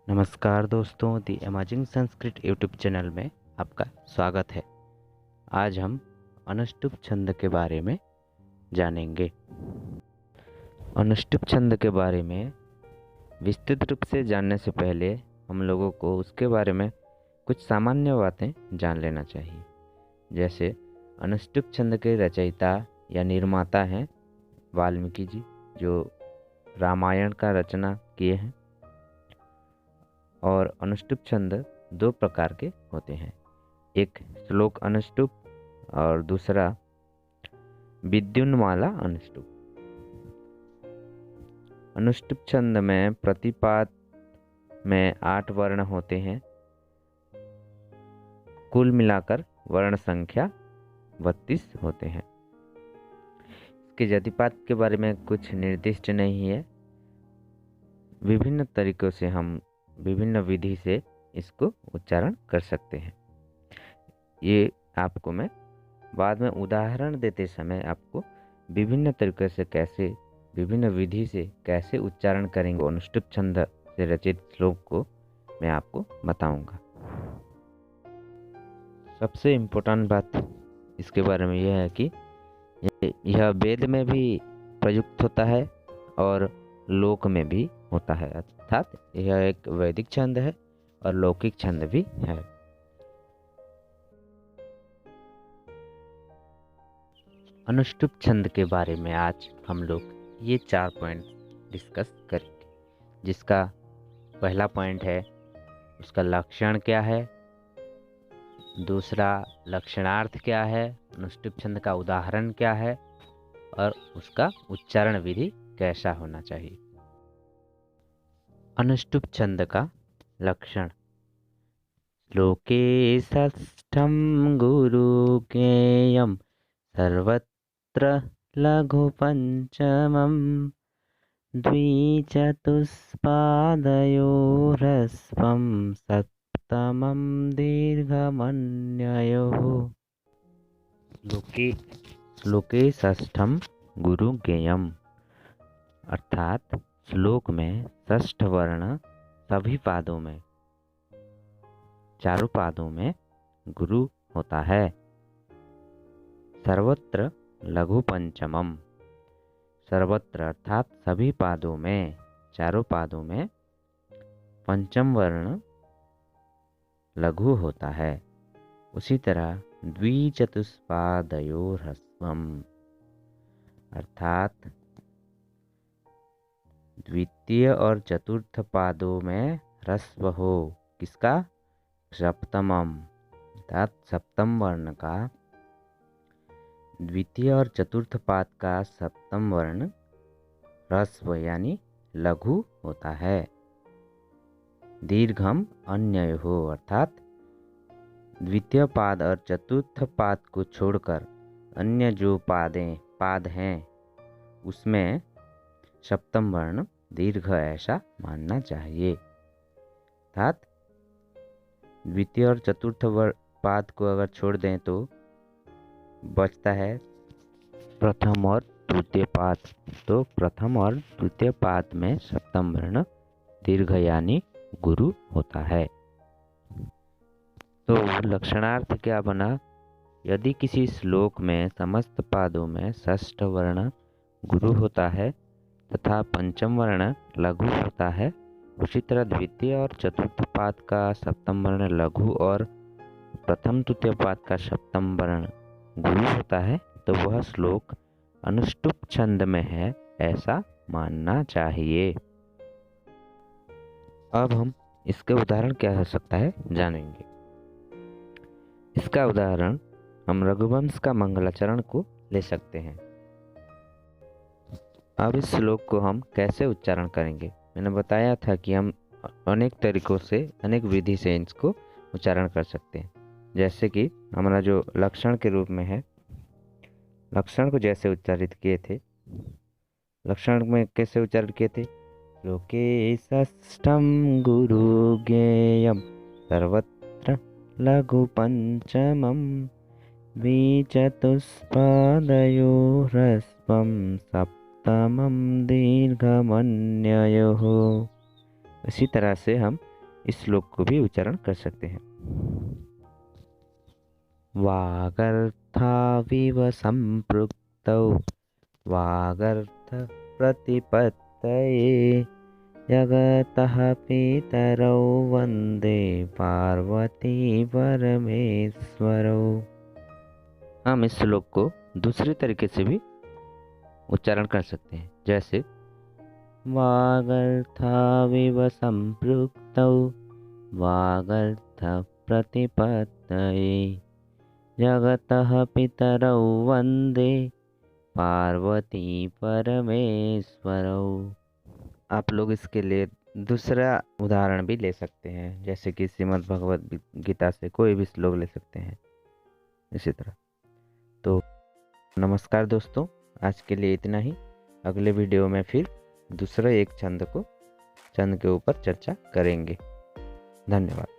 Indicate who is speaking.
Speaker 1: नमस्कार दोस्तों, दी amazing Sanskrit YouTube channel में आपका स्वागत है। आज हम अनुष्टुप छंद के बारे में जानेंगे। अनुष्टुप छंद के बारे में विस्तृत रूप से जानने से पहले हम लोगों को उसके बारे में कुछ सामान्य बातें जान लेना चाहिए। जैसे अनुष्टुप छंद के रचयिता या निर्माता हैं वाल्मीकि जी, जो रामायण का रचना किए हैं। और अनुष्टुप छंद दो प्रकार के होते हैं, एक श्लोक अनुष्टुप और दूसरा विद्युन्माला अनुष्टुप। अनुष्टुप छंद में प्रतिपाद में 8 वर्ण होते हैं। कुल मिलाकर वर्ण संख्या 32 होते हैं। इसके जतिपात के बारे में कुछ निर्दिष्ट नहीं है। विभिन्न तरीकों से हम विभिन्न विधि से इसको उच्चारण कर सकते हैं। ये आपको मैं बाद में उदाहरण देते समय आपको विभिन्न तरीके से कैसे, विभिन्न विधि से कैसे उच्चारण करेंगे अनुष्टुप छंद से रचित श्लोक को मैं आपको बताऊंगा। सबसे इम्पोर्टेंट बात इसके बारे में यह है कि यह वेद में भी प्रयुक्त होता है और लोक में भी होता है, अर्थात यह एक वैदिक छंद है और लौकिक छंद भी है। अनुष्टुप छंद के बारे में आज हम लोग ये 4 पॉइंट डिस्कस करेंगे, जिसका पहला पॉइंट है उसका लक्षण क्या है, दूसरा लक्षणार्थ क्या है, अनुष्टुप छंद का उदाहरण क्या है और उसका उच्चारण विधि कैसा होना चाहिए। अनुष्टुप छंद का लक्षण। श्लोके षष्ठं गुरुज्ञेयं सर्वत्र लघुपञ्चमं द्विचतुष्पादयोरस्वं सप्तमं दीर्घमन्ययोः। श्लोके षष्ठं गुरुज्ञेयम्, अर्थात श्लोक में षष्ठ वर्ण सभी पादों में, चारों पादों में गुरु होता है। सर्वत्र लघु पंचमम, सर्वत्र अर्थात सभी पादों में, चारों पादों में पंचम वर्ण लघु होता है। उसी तरह द्विचतुष्पादयोरस्वम, अर्थात द्वितीय और चतुर्थ पादों में ह्रस्व हो। किसका? सप्तमम, अर्थात सप्तम वर्ण का, द्वितीय और चतुर्थ पाद का सप्तम वर्ण ह्रस्व यानी लघु होता है। दीर्घम अन्यय हो, अर्थात द्वितीय पाद और चतुर्थ पाद को छोड़कर अन्य जो पाद हैं उसमें सप्तम वर्ण दीर्घ ऐसा मानना चाहिए। अर्थात द्वितीय और चतुर्थ पाद को अगर छोड़ दें तो बचता है प्रथम और तृतीय पाद। तो प्रथम और तृतीय पाद में सप्तम वर्ण दीर्घ यानी गुरु होता है। तो लक्षणार्थ क्या बना? यदि किसी श्लोक में समस्त पादों में षष्ठ वर्ण गुरु होता है तथा पंचम वर्ण लघु होता है, उसी तरह द्वितीय और चतुर्थ पाद का सप्तम वर्ण लघु और प्रथम तृतीय पाद का सप्तम वर्ण गुरु होता है, तो वह श्लोक अनुष्टुप छंद में है ऐसा मानना चाहिए। अब हम इसके उदाहरण क्या हो सकता है जानेंगे। इसका उदाहरण हम रघुवंश का मंगलाचरण को ले सकते हैं। अब इस श्लोक को हम कैसे उच्चारण करेंगे? मैंने बताया था कि हम अनेक तरीकों से, अनेक विधि से इसको उच्चारण कर सकते हैं। जैसे कि हमारा जो लक्षण के रूप में है, लक्षण को जैसे उच्चारित किए थे, लक्षण में कैसे उच्चारित किए थे? श्लोके षष्ठं गुरुज्ञेयं सर्वत्र लघु पंचमं द्विचतुष्पादयोरस्वं सप्तमं दीर्घमन्ययोः। इसी तरह से हम इस श्लोक को भी उच्चारण कर सकते हैं। वागर्थाविव संपृक्तौ वागर्थ प्रतिपत्तये जगतः पितरौ वंदे पार्वती परमेश्वरौ। हम इस श्लोक को दूसरी तरीके से भी उच्चारण कर सकते हैं, जैसे वागर्थाविव संपृक्तौ वागर्थ प्रतिपत्तये जगतः पितरौ वंदे पार्वती परमेश्वरौ। आप लोग इसके लिए दूसरा उदाहरण भी ले सकते हैं, जैसे कि श्रीमद् भगवद गीता से कोई भी श्लोक ले सकते हैं इसी तरह। तो नमस्कार दोस्तों, आज के लिए इतना ही। अगले वीडियो में फिर दूसरा एक छंद के ऊपर चर्चा करेंगे। धन्यवाद।